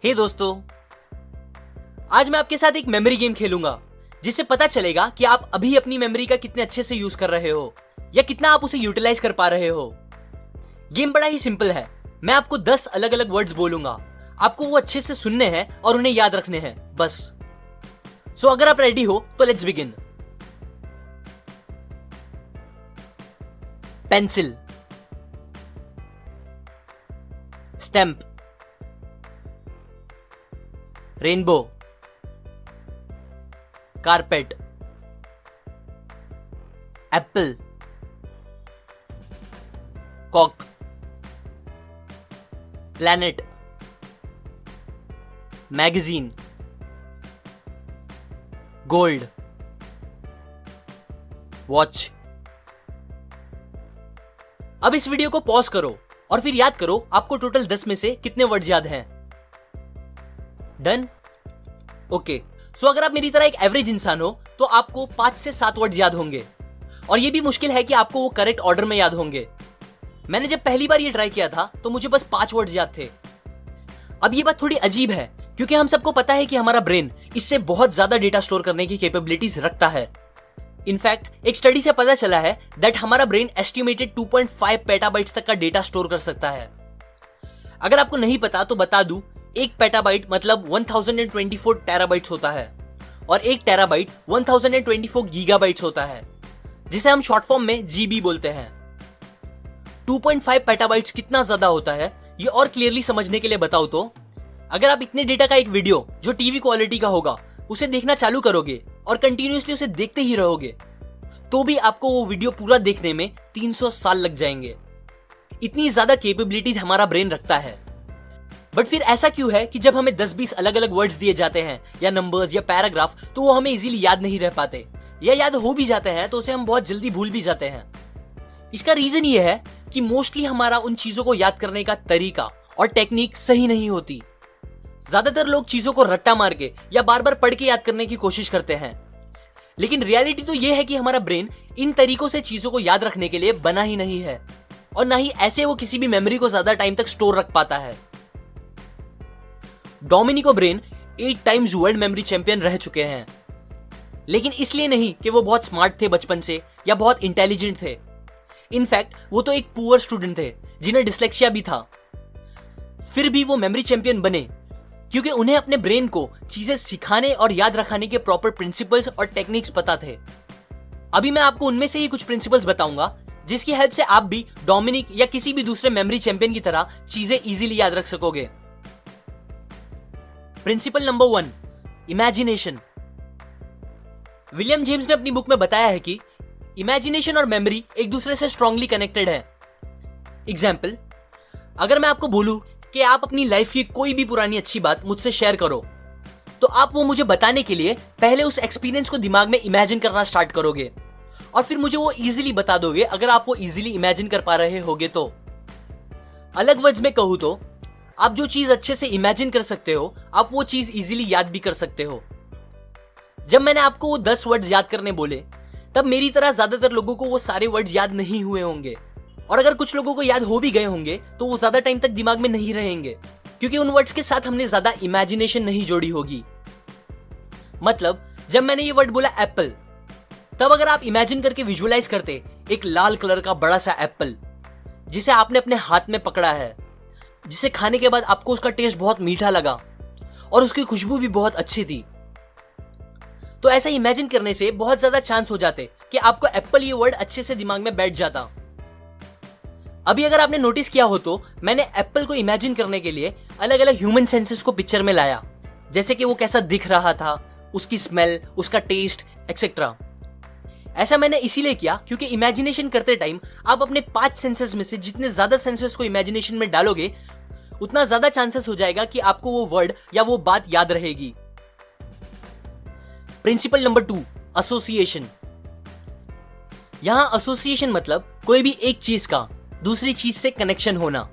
हे दोस्तों, आज मैं आपके साथ एक मेमोरी गेम खेलूंगा जिससे पता चलेगा कि आप अभी अपनी मेमोरी का कितने अच्छे से यूज कर रहे हो या कितना आप उसे यूटिलाइज कर पा रहे हो। गेम बड़ा ही सिंपल है। मैं आपको 10 अलग अलग वर्ड्स बोलूंगा, आपको वो अच्छे से सुनने हैं और उन्हें याद रखने हैं, बस। सो अगर आप रेडी हो तो let's begin. Pencil, stamp, rainbow, carpet, apple, cock, planet, magazine, gold, watch. अब इस वीडियो को पॉज करो और फिर याद करो आपको टोटल 10 में से कितने वर्ड्स याद हैं। डन? ओके। सो अगर आप मेरी तरह एक एवरेज इंसान हो तो आपको 5 से 7 वर्ड्स याद होंगे, और ये भी मुश्किल है कि आपको वो करेक्ट ऑर्डर में याद होंगे। मैंने जब पहली बार ये ट्राई किया था तो मुझे बस 5 वर्ड्स याद थे। अब ये बात थोड़ी अजीब है क्योंकि हम सबको पता है कि हमारा ब्रेन इससे बहुत ज्यादा डेटा स्टोर करने की कैपेबिलिटीज रखता है। इनफैक्ट एक स्टडी से पता चला है दैट हमारा ब्रेन एस्टिमेटेड 2.5 पेटाबाइट्स तक का डेटा स्टोर कर सकता है। अगर आपको नहीं पता तो बता दूं, 1 पेटाबाइट मतलब 1024 टेराबाइट्स होता है और 1 टेराबाइट 1024 गीगाबाइट्स होता है, जिसे हम शॉर्ट फॉर्म में जीबी बोलते हैं। 2.5 पेटाबाइट्स कितना ज्यादा होता है ये और क्लियरली समझने के लिए बताओ तो, अगर आप इतने डेटा का एक वीडियो जो टीवी क्वालिटी का होगा उसे देखना चालू करोगे और कंटिन्यूअसली उसे देखते ही रहोगे तो भी आपको वो वीडियो पूरा देखने में 300 साल लग जाएंगे। इतनी ज्यादा कैपेबिलिटीज हमारा ब्रेन रखता है। बट फिर ऐसा क्यों है कि जब हमें 10-20 अलग अलग वर्ड्स दिए जाते हैं या नंबर्स या पैराग्राफ तो वो हमें इजीली याद नहीं रह पाते, या याद हो भी जाते हैं तो उसे हम बहुत जल्दी भूल भी जाते हैं। इसका रीजन ये है कि मोस्टली हमारा उन चीजों को याद करने का तरीका और टेक्निक सही नहीं होती। ज्यादातर लोग चीजों को रट्टा मार के या बार बार पढ़ के याद करने की कोशिश करते हैं, लेकिन रियलिटी तो यह है कि हमारा ब्रेन इन तरीकों से चीजों को याद रखने के लिए बना ही नहीं है, और ना ही ऐसे वो किसी भी मेमोरी को ज्यादा टाइम तक स्टोर रख पाता है। Dominic O'Brien 8 times world memory champion रह चुके हैं, लेकिन इसलिए नहीं कि वो बहुत स्मार्ट थे बचपन से या बहुत इंटेलिजेंट थे। इनफैक्ट वो तो एक पुअर स्टूडेंट थे जिन्हें डिसलेक्सिया भी था। फिर भी वो मेमोरी चैंपियन बने क्योंकि उन्हें अपने ब्रेन को चीजें सिखाने और याद रखने के प्रॉपर प्रिंसिपल्स और टेक्निक्स पता थे। अभी मैं आपको उनमें से ही कुछ प्रिंसिपल्स बताऊंगा जिसकी हेल्प से आप भी डोमिनिक या किसी भी दूसरे मेमोरी चैंपियन की तरह चीजें इजीली याद रख सकोगे। Principle number 1, imagination. William James ने अपनी बुक में बताया है कि इमेजिनेशन और मेमोरी एक दूसरे से स्ट्रांगली कनेक्टेड है। एग्जाम्पल, अगर मैं आपको बोलूं कि आप अपनी लाइफ की कोई भी पुरानी अच्छी बात मुझसे शेयर करो, तो आप वो मुझे बताने के लिए पहले उस एक्सपीरियंस को दिमाग में इमेजिन करना स्टार्ट करोगे और फिर मुझे वो इजीली बता दोगे अगर आप वो इजीली इमेजिन कर पा रहे होगे तो। अलग वर्ड्स में कहूं तो आप जो चीज अच्छे से इमेजिन कर सकते हो आप वो चीज इजीली याद भी कर सकते हो। जब मैंने आपको वो 10 वर्ड्स याद करने बोले तब मेरी तरह ज्यादातर लोगों को वो सारे वर्ड्स याद नहीं हुए होंगे, और अगर कुछ लोगों को याद हो भी गए होंगे तो वो ज्यादा टाइम तक दिमाग में नहीं रहेंगे क्योंकि उन वर्ड्स के साथ हमने ज्यादा इमेजिनेशन नहीं जोड़ी होगी। मतलब जब मैंने ये वर्ड बोला एप्पल, तब अगर आप इमेजिन करके विजुअलाइज करते एक लाल कलर का बड़ा सा एप्पल जिसे आपने अपने हाथ में पकड़ा है, जिसे खाने के बाद आपको उसका टेस्ट बहुत मीठा लगा और उसकी खुशबू भी बहुत अच्छी थी, तो ऐसा इमेजिन करने से बहुत ज्यादा चांस हो जाते कि आपको एप्पल ये वर्ड अच्छे से दिमाग में बैठ जाता। अभी अगर आपने नोटिस किया हो तो मैंने एप्पल को इमेजिन करने के लिए अलग अलग ह्यूमन सेंसेस को पिक्चर में लाया, जैसे कि वो कैसा दिख रहा था, उसकी स्मेल, उसका टेस्ट एक्सेट्रा। ऐसा मैंने इसीलिए किया क्योंकि इमेजिनेशन करते टाइम आप अपने 5 सेंसेस में से जितने ज्यादा सेंसेस को इमेजिनेशन में डालोगे उतना ज्यादा चांसेस हो जाएगा कि आपको वो वर्ड या वो बात याद रहेगी। Principle number 2, association. यहां एसोसिएशन मतलब कोई भी एक चीज का दूसरी चीज से कनेक्शन होना,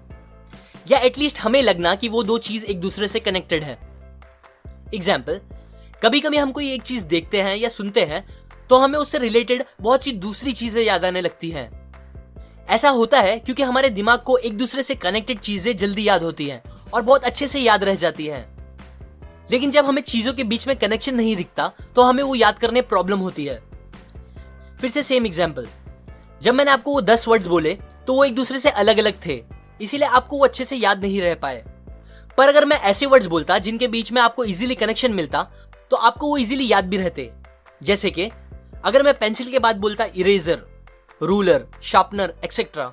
या एटलीस्ट हमें लगना कि वो 2 चीज एक दूसरे से कनेक्टेड है। एग्जाम्पल, कभी कभी हम कोई एक चीज देखते हैं या सुनते हैं तो हमें उससे रिलेटेड बहुत सी दूसरी चीजें याद आने लगती हैं। ऐसा होता है क्योंकि हमारे दिमाग को एक दूसरे से कनेक्टेड चीजें जल्दी याद होती हैं और बहुत अच्छे से याद रह जाती हैं। लेकिन जब हमें चीजों के बीच में कनेक्शन नहीं दिखता तो हमें वो याद करने प्रॉब्लम होती है। फिर से सेम एग्जाम्पल, जब मैंने आपको वो 10 वर्ड्स बोले तो वो एक दूसरे से अलग अलग थे, इसीलिए आपको वो अच्छे से याद नहीं रह पाए। पर अगर मैं ऐसे वर्ड्स बोलता जिनके बीच में आपको इजीली कनेक्शन मिलता तो आपको वो इजीली याद भी रहते। जैसे कि अगर मैं पेंसिल के बाद बोलता इरेजर, रूलर, शार्पनर एक्सेट्रा,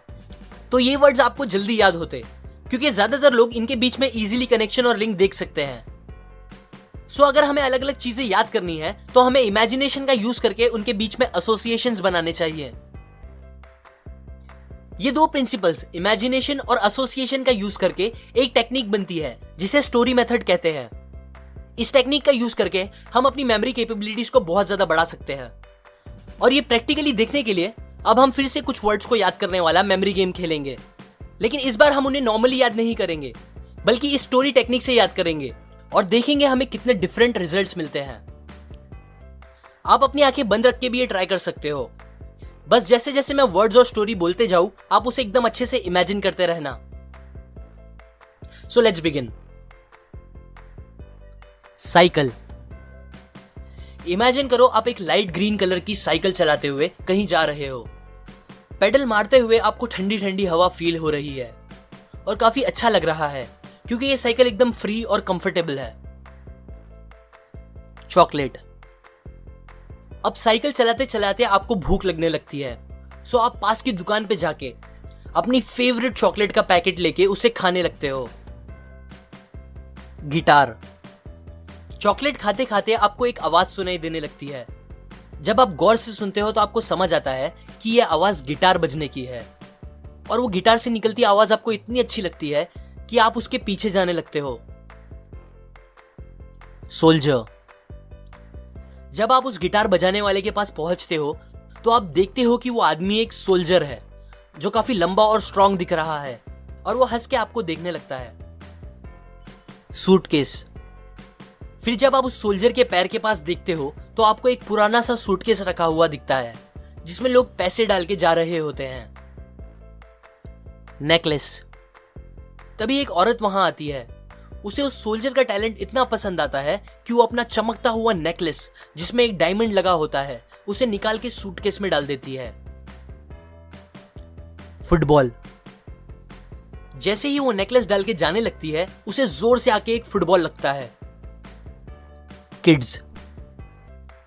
तो ये वर्ड्स आपको जल्दी याद होते, क्योंकि ज्यादातर लोग इनके बीच में इजीली कनेक्शन और लिंक देख सकते हैं। सो अगर हमें अलग अलग चीजें याद करनी है तो हमें इमेजिनेशन का यूज करके उनके बीच में एसोसिएशंस बनाने चाहिए। ये दो प्रिंसिपल्स इमेजिनेशन और एसोसिएशन का यूज करके एक टेक्निक बनती है जिसे स्टोरी मेथड कहते हैं। इस टेक्निक का यूज करके हम अपनी मेमोरी कैपेबिलिटीज को बहुत ज्यादा बढ़ा सकते हैं। और ये प्रैक्टिकली देखने के लिए अब हम फिर से कुछ वर्ड्स को याद करने वाला मेमोरी गेम खेलेंगे, लेकिन इस बार हम उन्हें नॉर्मली याद नहीं करेंगे बल्कि इस स्टोरी टेक्निक से याद करेंगे और देखेंगे हमें कितने डिफरेंट रिजल्ट्स मिलते हैं। आप अपनी आंखें बंद रख के भी ये ट्राई कर सकते हो। बस जैसे जैसे मैं वर्ड्स और स्टोरी बोलते जाऊं आप उसे एकदम अच्छे से इमेजिन करते रहना। So let's begin. Cycle. Imagine करो आप एक लाइट ग्रीन कलर की साइकिल चलाते हुए कहीं जा रहे हो। पेडल मारते हुए आपको ठंडी ठंडी हवा फील हो रही है और काफी अच्छा लग रहा है क्योंकि ये साइकिल एकदम फ्री और कंफर्टेबल है। चॉकलेट। अब साइकिल चलाते चलाते आपको भूख लगने लगती है, सो आप पास की दुकान पे जाके अपनी फेवरेट चॉकलेट का पैकेट लेके उसे खाने लगते हो। गिटार। चॉकलेट खाते खाते आपको एक आवाज सुनाई देने लगती है। जब आप गौर से सुनते हो तो आपको समझ आता है कि यह आवाज गिटार बजने की है और वो गिटार से निकलती आवाज आपको इतनी अच्छी लगती है कि आप उसके पीछे जाने लगते हो। सोल्जर। जब आप उस गिटार बजाने वाले के पास पहुंचते हो तो आप देखते हो कि वो आदमी एक सोल्जर है जो काफी लंबा और स्ट्रांग दिख रहा है और वो हंस के आपको देखने लगता है। सूटकेस। फिर जब आप उस सोल्जर के पैर के पास देखते हो तो आपको एक पुराना सा सूटकेस रखा हुआ दिखता है जिसमें लोग पैसे डाल के जा रहे होते हैं। नेकलेस। तभी एक औरत वहां आती है। उसे उस सोल्जर का टैलेंट इतना पसंद आता है कि वो अपना चमकता हुआ नेकलेस जिसमें एक डायमंड लगा होता है उसे निकाल के सूटकेस में डाल देती है। फुटबॉल। जैसे ही वो नेकलेस डाल के जाने लगती है उसे जोर से आके एक फुटबॉल लगता है। किड्स।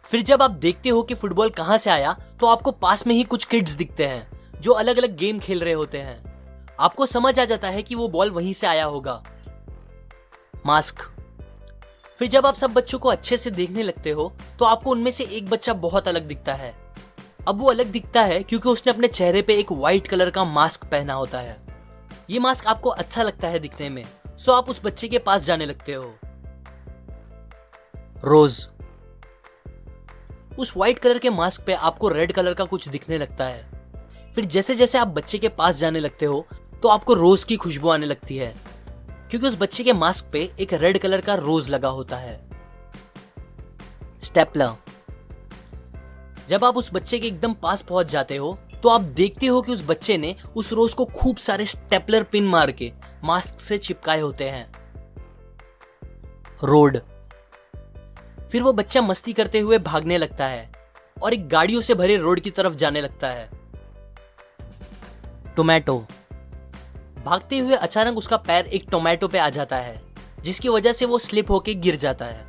फिर जब आप देखते हो कि फुटबॉल कहां से आया तो आपको पास में ही कुछ किड्स दिखते हैं जो अलग अलग गेम खेल रहे होते हैं। आपको समझ आ जाता है कि वो बॉल वहीं से आया होगा। मास्क। फिर जब आप सब बच्चों को अच्छे से देखने लगते हो तो आपको उनमें से एक बच्चा बहुत अलग दिखता है। अब वो अलग दिखता है क्योंकि उसने अपने चेहरे पे एक व्हाइट कलर का मास्क पहना होता है। ये मास्क आपको अच्छा लगता है दिखने में, सो आप उस बच्चे के पास जाने लगते हो। रोज। उस व्हाइट कलर के मास्क पे आपको रेड कलर का कुछ दिखने लगता है। फिर जैसे जैसे आप बच्चे के पास जाने लगते हो तो आपको रोज की खुशबू आने लगती है क्योंकि उस बच्चे के मास्क पे एक रेड कलर का रोज लगा होता है। स्टेपलर। जब आप उस बच्चे के एकदम पास पहुंच जाते हो तो आप देखते हो कि उस बच्चे ने उस रोज को खूब सारे स्टेपलर पिन मार के मास्क से चिपकाए होते हैं। रोड। फिर वो बच्चा मस्ती करते हुए भागने लगता है और एक गाड़ियों से भरे रोड की तरफ जाने लगता है। टोमेटो। भागते हुए अचानक उसका पैर एक टोमेटो पे आ जाता है जिसकी वजह से वो स्लिप होके गिर जाता है।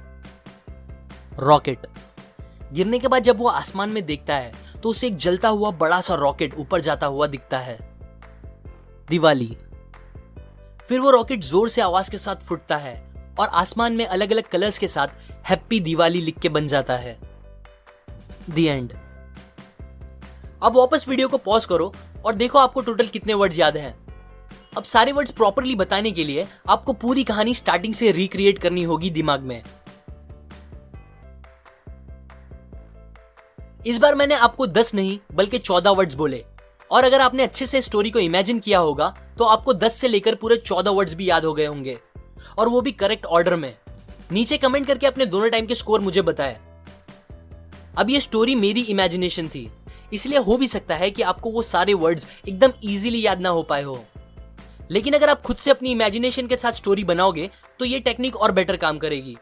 रॉकेट। गिरने के बाद जब वो आसमान में देखता है तो उसे एक जलता हुआ बड़ा सा रॉकेट ऊपर जाता हुआ दिखता है। दिवाली। फिर वो रॉकेट जोर से आवाज के साथ फूटता है और आसमान में अलग अलग कलर्स के साथ हैप्पी दिवाली लिख के बन जाता है। The end. अब वापस वीडियो को पॉज करो और देखो आपको टोटल कितने वर्ड्स याद हैं। अब सारे वर्ड्स प्रॉपरली बताने के लिए आपको पूरी कहानी स्टार्टिंग से रिक्रिएट करनी होगी दिमाग में। इस बार मैंने आपको 10 नहीं बल्कि 14 वर्ड्स बोले और अगर आपने अच्छे से स्टोरी को इमेजिन किया होगा तो आपको 10 से लेकर पूरे 14 वर्ड्स भी याद हो गए होंगे और वो भी करेक्ट ऑर्डर में। नीचे कमेंट करके अपने दोनों टाइम के स्कोर मुझे बताएं। अब ये स्टोरी मेरी इमेजिनेशन थी, इसलिए हो भी सकता है कि आपको वो सारे वर्ड्स एकदम इजीली याद ना हो पाए हो, लेकिन अगर आप खुद से अपनी इमेजिनेशन के साथ स्टोरी बनाओगे तो ये टेक्निक और बेटर काम करेगी।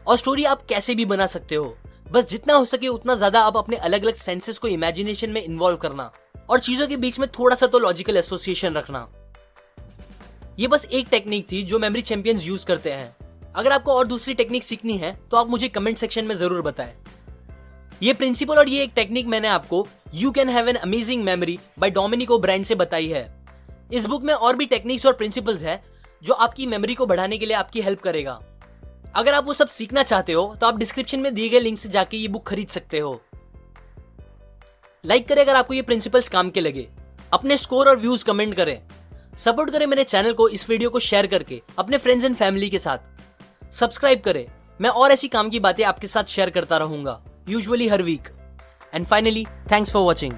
और स्टोरी आप कैसे भी बना सकते हो। बस जितना हो सके उतना ज्यादा आप अपने अलग अलग सेंसेस को इमेजिनेशन में इन्वॉल्व करना और चीजों के बीच में थोड़ा सा तो लॉजिकल एसोसिएशन रखना। ये बस एक टेक्निक थी जो मेमोरी चैंपियंस यूज करते हैं। अगर आपको और दूसरी टेक्निक सीखनी है तो आप मुझे कमेंट सेक्शन में जरूर बताएं। ये प्रिंसिपल और ये एक टेक्निक मैंने आपको you can have an amazing memory by Dominic O'Brien से बताई है। इस बुक में और भी टेक्निक्स और प्रिंसिपल्स है जो आपकी मेमोरी को बढ़ाने के लिए आपकी हेल्प करेगा। अगर आप वो सब सीखना चाहते हो तो आप डिस्क्रिप्शन में दिए गए लिंक से जाके ये बुक खरीद सकते हो। लाइक करें अगर आपको ये प्रिंसिपल्स काम के लगे, अपने स्कोर और व्यूज कमेंट करें, सपोर्ट करें मेरे चैनल को इस वीडियो को शेयर करके अपने फ्रेंड्स एंड फैमिली के साथ, सब्सक्राइब करें। मैं और ऐसी काम की बातें आपके साथ शेयर करता रहूंगा, यूजुअली हर week. And finally, thanks for watching.